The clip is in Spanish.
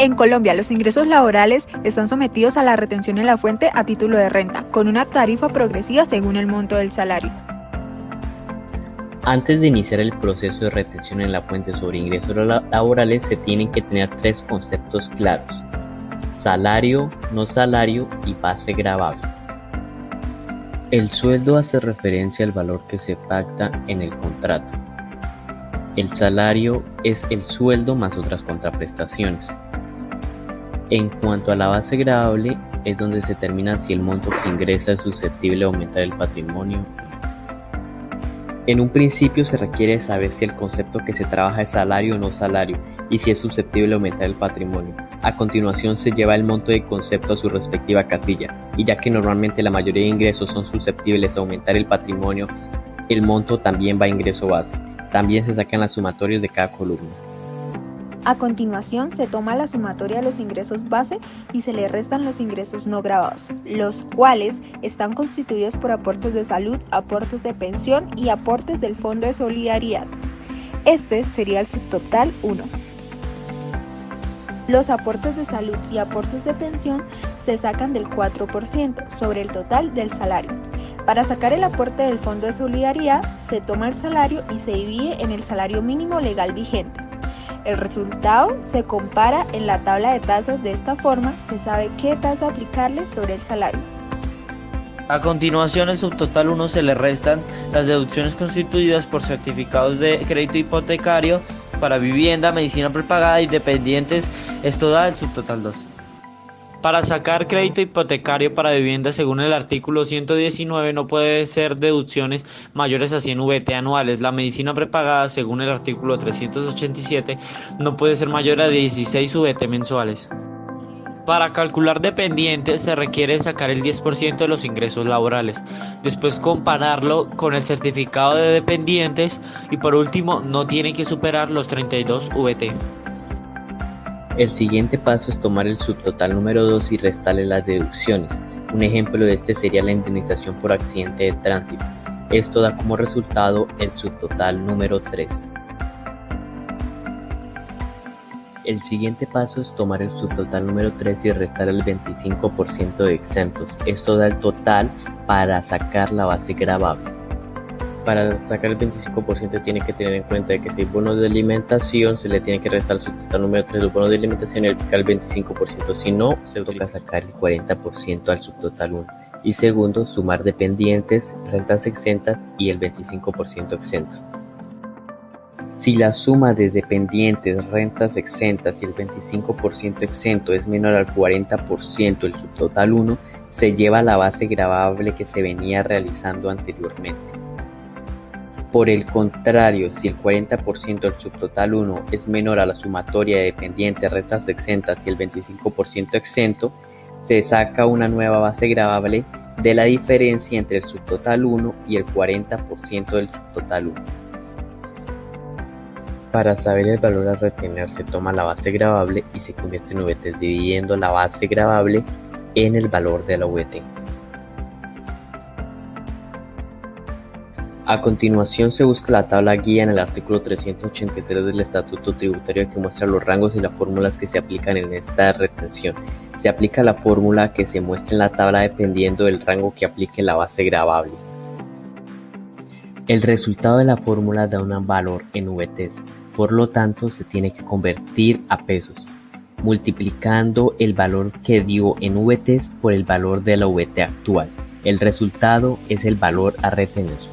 En Colombia, los ingresos laborales están sometidos a la retención en la fuente a título de renta, con una tarifa progresiva según el monto del salario. Antes de iniciar el proceso de retención en la fuente sobre ingresos laborales, se tienen que tener tres conceptos claros: salario, no salario y base gravable. El sueldo hace referencia al valor que se pacta en el contrato. El salario es el sueldo más otras contraprestaciones. En cuanto a la base gravable, es donde se determina si el monto que ingresa es susceptible de aumentar el patrimonio. En un principio se requiere saber si el concepto que se trabaja es salario o no salario y si es susceptible de aumentar el patrimonio. A continuación se lleva el monto de concepto a su respectiva casilla, y ya que normalmente la mayoría de ingresos son susceptibles de aumentar el patrimonio, el monto también va a ingreso base. También se sacan las sumatorias de cada columna. A continuación se toma la sumatoria de los ingresos base y se le restan los ingresos no gravados, los cuales están constituidos por aportes de salud, aportes de pensión y aportes del Fondo de Solidaridad. Este sería el subtotal 1. Los aportes de salud y aportes de pensión se sacan del 4% sobre el total del salario. Para sacar el aporte del Fondo de Solidaridad, se toma el salario y se divide en el salario mínimo legal vigente. El resultado se compara en la tabla de tasas. De esta forma, se sabe qué tasa aplicarle sobre el salario. A continuación, al subtotal 1 se le restan las deducciones constituidas por certificados de crédito hipotecario para vivienda, medicina prepagada y dependientes. Esto da el subtotal 2. Para sacar crédito hipotecario para vivienda según el artículo 119 no puede ser deducciones mayores a 100 VT anuales. La medicina prepagada según el artículo 387 no puede ser mayor a 16 VT mensuales. Para calcular dependientes se requiere sacar el 10% de los ingresos laborales, después compararlo con el certificado de dependientes y por último no tiene que superar los 32 VT. El siguiente paso es tomar el subtotal número 2 y restarle las deducciones. Un ejemplo de este sería la indemnización por accidente de tránsito. Esto da como resultado el subtotal número 3. El siguiente paso es tomar el subtotal número 3 y restar el 25% de exentos. Esto da el total para sacar la base gravable. Para sacar el 25% tiene que tener en cuenta que si hay bonos de alimentación se le tiene que restar el subtotal número 3 los bonos de alimentación y aplicar el 25%, si no se toca sacar el 40% al subtotal 1. Y segundo, sumar dependientes, rentas exentas y el 25% exento. Si la suma de dependientes, rentas exentas y el 25% exento es menor al 40% del subtotal 1, se lleva la base gravable que se venía realizando anteriormente. Por el contrario, si el 40% del subtotal 1 es menor a la sumatoria de dependientes, rentas exentas y el 25% exento, se saca una nueva base gravable de la diferencia entre el subtotal 1 y el 40% del subtotal 1. Para saber el valor a retener se toma la base gravable y se convierte en VT dividiendo la base gravable en el valor de la VT. A continuación se busca la tabla guía en el artículo 383 del Estatuto Tributario que muestra los rangos y las fórmulas que se aplican en esta retención. Se aplica la fórmula que se muestra en la tabla dependiendo del rango que aplique la base gravable. El resultado de la fórmula da un valor en VTs, por lo tanto se tiene que convertir a pesos, multiplicando el valor que dio en VTs por el valor de la VT actual. El resultado es el valor a retener.